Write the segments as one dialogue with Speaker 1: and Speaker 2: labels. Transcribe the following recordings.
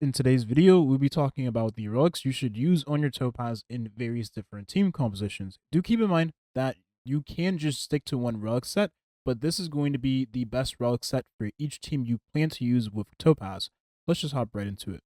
Speaker 1: In today's video, we'll be talking about the relics you should use on your Topaz in various different team compositions. Do keep in mind that you can just stick to one relic set, but this is going to be the best relic set for each team you plan to use with Topaz. Let's just hop right into it.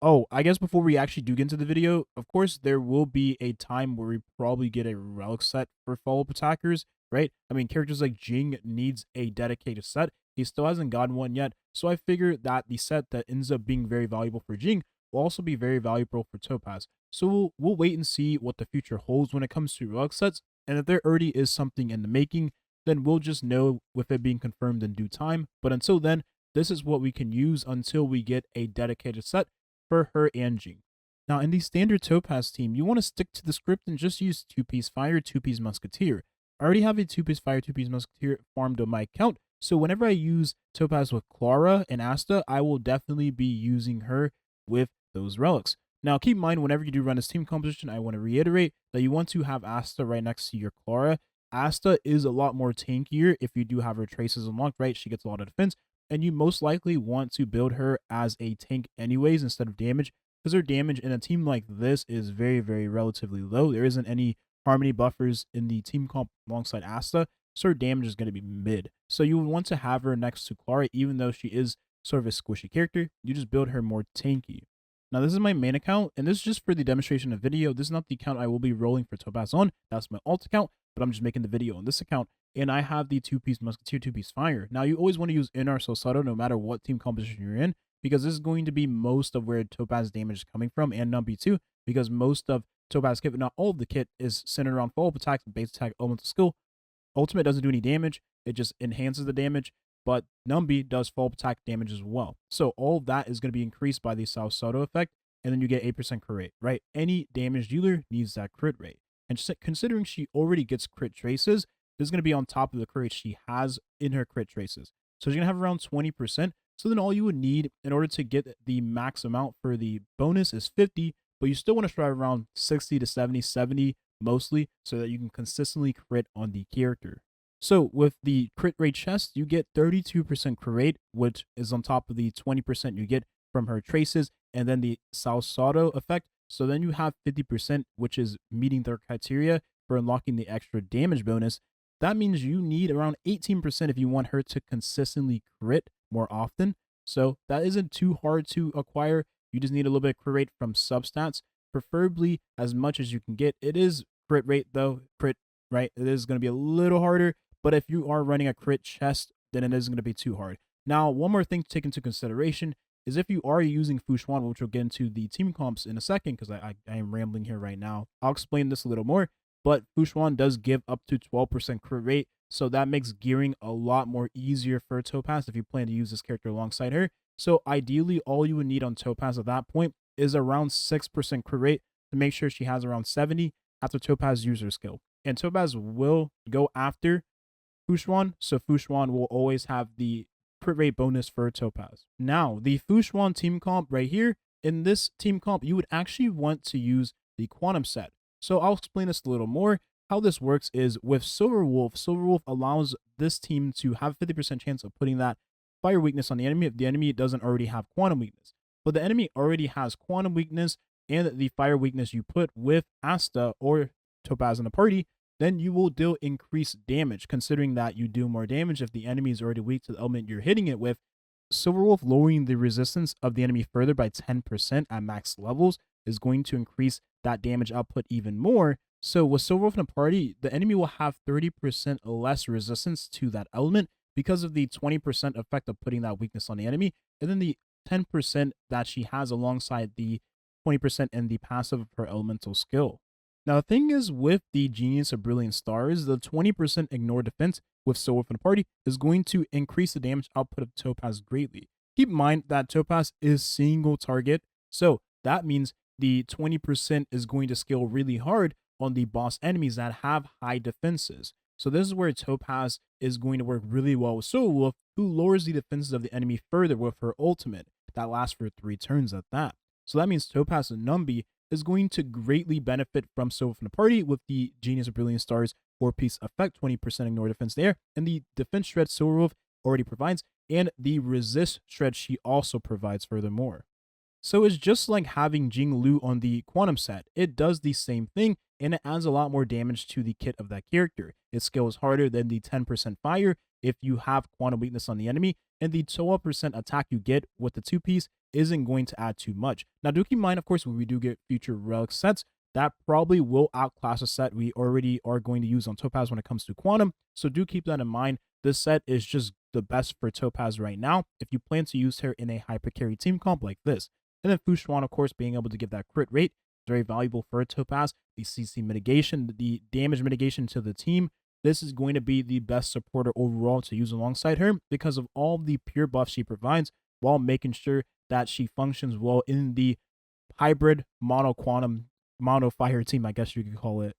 Speaker 1: Oh, I guess before we actually do get into the video, of course, there will be a time where we probably get a relic set for follow-up attackers, right? I mean, characters like Jing needs a dedicated set. He still hasn't gotten one yet, so I figure that the set that ends up being very valuable for Jing will also be very valuable for Topaz. So we'll wait and see what the future holds when it comes to relic sets, and if there already is something in the making, then we'll just know with it being confirmed in due time. But until then, this is what we can use until we get a dedicated set for her and Jing. Now, in the standard Topaz team, you want to stick to the script and just use 2-piece fire, 2-piece musketeer. I already have a 2-piece fire, 2-piece musketeer farmed on my account, so whenever I use Topaz with Clara and Asta, I will definitely be using her with those relics. Now, keep in mind, whenever you do run this team composition, I want to reiterate that you want to have Asta right next to your Clara. Asta is a lot more tankier if you do have her traces unlocked, right? She gets a lot of defense, and you most likely want to build her as a tank anyways instead of damage, because her damage in a team like this is very, very relatively low. There isn't any harmony buffers in the team comp alongside Asta, so her damage is going to be mid. So you would want to have her next to Clara, even though she is sort of a squishy character. You just build her more tanky. Now, this is my main account, and this is just for the demonstration of video. This is not the account I will be rolling for Topaz on. That's my alt account, but I'm just making the video on this account. And I have the 2-piece musketeer, 2-piece fire. Now, you always want to use Inar Sosato no matter what team composition you're in, because this is going to be most of where Topaz damage is coming from, and Numby too, because most of Topaz kit, but not all of the kit, is centered around follow-up attacks, base attack, elemental skill. Ultimate doesn't do any damage, it just enhances the damage, but Numby does follow-up attack damage as well. So all of that is going to be increased by the Sao Soto effect, and then you get 8% crit rate, right? Any damage dealer needs that crit rate. And considering she already gets crit traces, this is going to be on top of the crit rate she has in her crit traces. So she's going to have around 20%. So then all you would need in order to get the max amount for the bonus is 50, but you still want to strive around 60 to 70, 70 mostly, so that you can consistently crit on the character. So with the crit rate chest, you get 32% crit rate, which is on top of the 20% you get from her traces, and then the Salsado effect. So then you have 50%, which is meeting their criteria for unlocking the extra damage bonus. That means you need around 18% if you want her to consistently crit more often. So that isn't too hard to acquire. You just need a little bit of crit rate from substats, preferably as much as you can get. It is crit rate though, crit, right? It is going to be a little harder, but if you are running a crit chest, then it isn't going to be too hard. Now, one more thing to take into consideration is if you are using Fushuan, which we'll get into the team comps in a second, because I am rambling here right now. I'll explain this a little more, but Fushuan does give up to 12% crit rate, so that makes gearing a lot more easier for Topaz if you plan to use this character alongside her. So ideally, all you would need on Topaz at that point is around 6% crit rate to make sure she has around 70 after Topaz user skill. And Topaz will go after Fushuan, so Fushuan will always have the crit rate bonus for Topaz. Now, the Fushuan team comp right here, in this team comp, you would actually want to use the Quantum set. So I'll explain this a little more. How this works is with Silverwolf allows this team to have 50% chance of putting that fire weakness on the enemy if the enemy doesn't already have quantum weakness. But the enemy already has quantum weakness and the fire weakness you put with Asta or Topaz in the party, then you will deal increased damage, considering that you do more damage if the enemy is already weak to the element you're hitting it with. Silverwolf lowering the resistance of the enemy further by 10% at max levels is going to increase that damage output even more. So with Silverwolf in a party, the enemy will have 30% less resistance to that element because of the 20% effect of putting that weakness on the enemy, and then the 10% that she has alongside the 20% in the passive of her elemental skill. Now, the thing is, with the Genius of Brilliant Stars, the 20% ignore defense with Silverwolf in a party is going to increase the damage output of Topaz greatly. Keep in mind that Topaz is single target, so that means the 20% is going to scale really hard on the boss enemies that have high defenses. So this is where Topaz is going to work really well with Silverwolf, who lowers the defenses of the enemy further with her ultimate that lasts for 3 turns at that. So that means Topaz and Numby is going to greatly benefit from Silverwolf in the party with the Genius of Brilliant Stars 4-piece effect, 20% ignore defense there, and the defense shred Silverwolf already provides, and the resist shred she also provides furthermore. So it's just like having Jing Lu on the Quantum set. It does the same thing, and it adds a lot more damage to the kit of that character. It scales harder than the 10% fire if you have Quantum weakness on the enemy, and the 12% attack you get with the two-piece isn't going to add too much. Now, do keep in mind, of course, when we do get future relic sets, that probably will outclass a set we already are going to use on Topaz when it comes to Quantum, so do keep that in mind. This set is just the best for Topaz right now if you plan to use her in a hyper carry team comp like this. And then Fushuan, of course, being able to give that crit rate is very valuable for a Topaz. The CC mitigation, the damage mitigation to the team, this is going to be the best supporter overall to use alongside her because of all the pure buffs she provides while making sure that she functions well in the hybrid mono quantum mono fire team, I guess you could call it.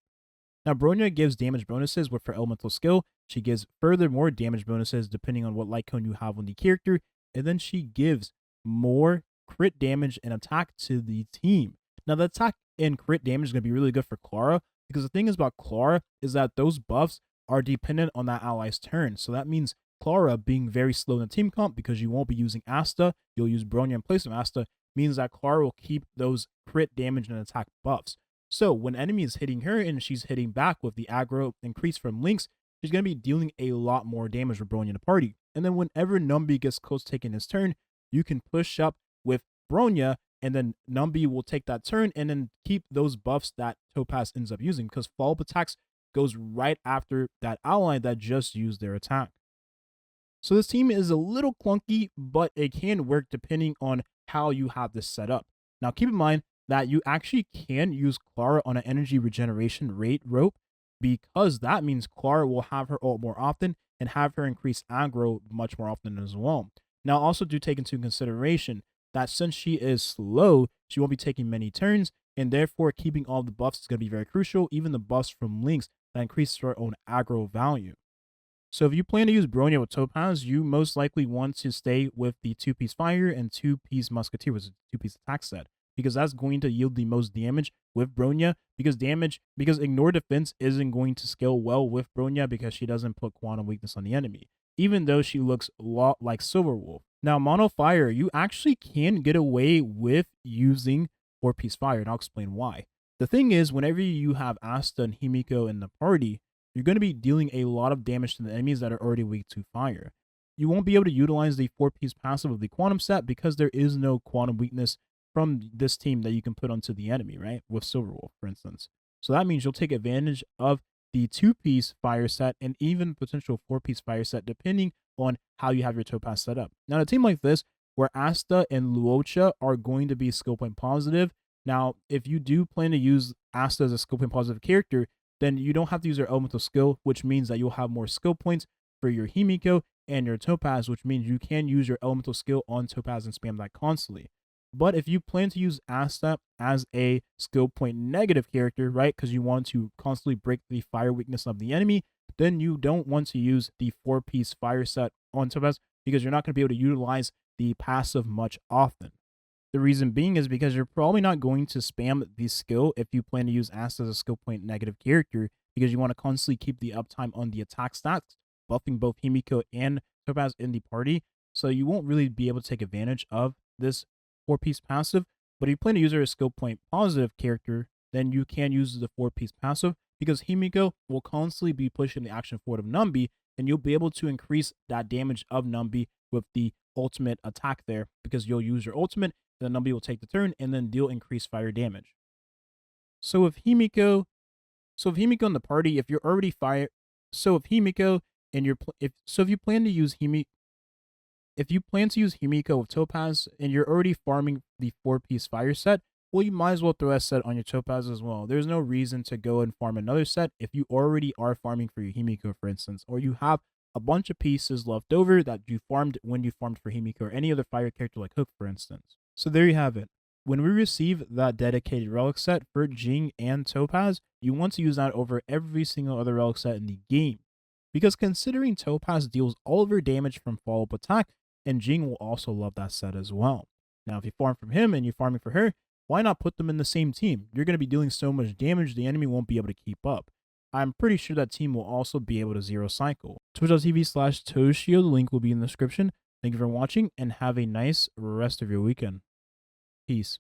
Speaker 1: Now, Bronya gives damage bonuses with her elemental skill. She gives furthermore damage bonuses depending on what light cone you have on the character. And then she gives more crit damage and attack to the team. Now, the attack and crit damage is going to be really good for Clara because the thing is about Clara is that those buffs are dependent on that ally's turn. So that means Clara being very slow in the team comp because you won't be using Asta. You'll use Bronya in place of Asta, means that Clara will keep those crit damage and attack buffs. So when enemy is hitting her and she's hitting back with the aggro increase from links, she's going to be dealing a lot more damage with Bronya in the party. And then whenever Numbi gets close to taking his turn, you can push up with Bronya, and then Numbi will take that turn and then keep those buffs that Topaz ends up using because follow-up attacks goes right after that ally that just used their attack. So this team is a little clunky, but it can work depending on how you have this set up. Now keep in mind that you actually can use Clara on an energy regeneration rate rope because that means Clara will have her ult more often and have her increase aggro much more often as well. Now also do take into consideration that since she is slow, she won't be taking many turns, and therefore keeping all the buffs is going to be very crucial, even the buffs from links that increases her own aggro value. So if you plan to use Bronya with Topaz, you most likely want to stay with the two-piece fire and two-piece musketeer with a two-piece attack set because that's going to yield the most damage with Bronya because ignore defense isn't going to scale well with Bronya because she doesn't put quantum weakness on the enemy, even though she looks a lot like Silverwolf. Now, mono fire, you actually can get away with using four-piece fire, and I'll explain why. The thing is, whenever you have Asta and Himiko in the party, you're going to be dealing a lot of damage to the enemies that are already weak to fire. You won't be able to utilize the four-piece passive of the quantum set because there is no quantum weakness from this team that you can put onto the enemy, right? With Silverwolf, for instance. So that means you'll take advantage of the two-piece fire set and even potential four-piece fire set depending on how you have your Topaz set up. Now, in a team like this, where Asta and Luocha are going to be skill point positive, now, if you do plan to use Asta as a skill point positive character, then you don't have to use your elemental skill, which means that you'll have more skill points for your Himiko and your Topaz, which means you can use your elemental skill on Topaz and spam that constantly. But if you plan to use Asta as a skill point negative character, right, because you want to constantly break the fire weakness of the enemy, then you don't want to use the four-piece fire set on Topaz because you're not going to be able to utilize the passive much often. The reason being is because you're probably not going to spam the skill if you plan to use Asta as a skill point negative character because you want to constantly keep the uptime on the attack stats, buffing both Himiko and Topaz in the party. So you won't really be able to take advantage of this four-piece passive. But if you plan to use her as a skill point positive character, then you can use the four-piece passive because Himiko will constantly be pushing the action forward of Numbi, and you'll be able to increase that damage of Numbi with the ultimate attack there because you'll use your ultimate, then Numbi will take the turn and then deal increased fire damage. So if Himiko in the party, if you're already if you plan to use Himiko with Topaz and you're already farming the four-piece fire set, well, you might as well throw that set on your Topaz as well. There's no reason to go and farm another set if you already are farming for your Himiko, for instance, or you have a bunch of pieces left over that you farmed when you farmed for Himiko or any other fire character like Hook, for instance. So there you have it. When we receive that dedicated relic set for Jing and Topaz, you want to use that over every single other relic set in the game. Because considering Topaz deals all of her damage from follow-up attack, and Jing will also love that set as well. Now, if you farm from him and you're farming for her, why not put them in the same team? You're going to be dealing so much damage, the enemy won't be able to keep up. I'm pretty sure that team will also be able to zero cycle. Twitch.tv/Toshio, the link will be in the description. Thank you for watching and have a nice rest of your weekend. Peace.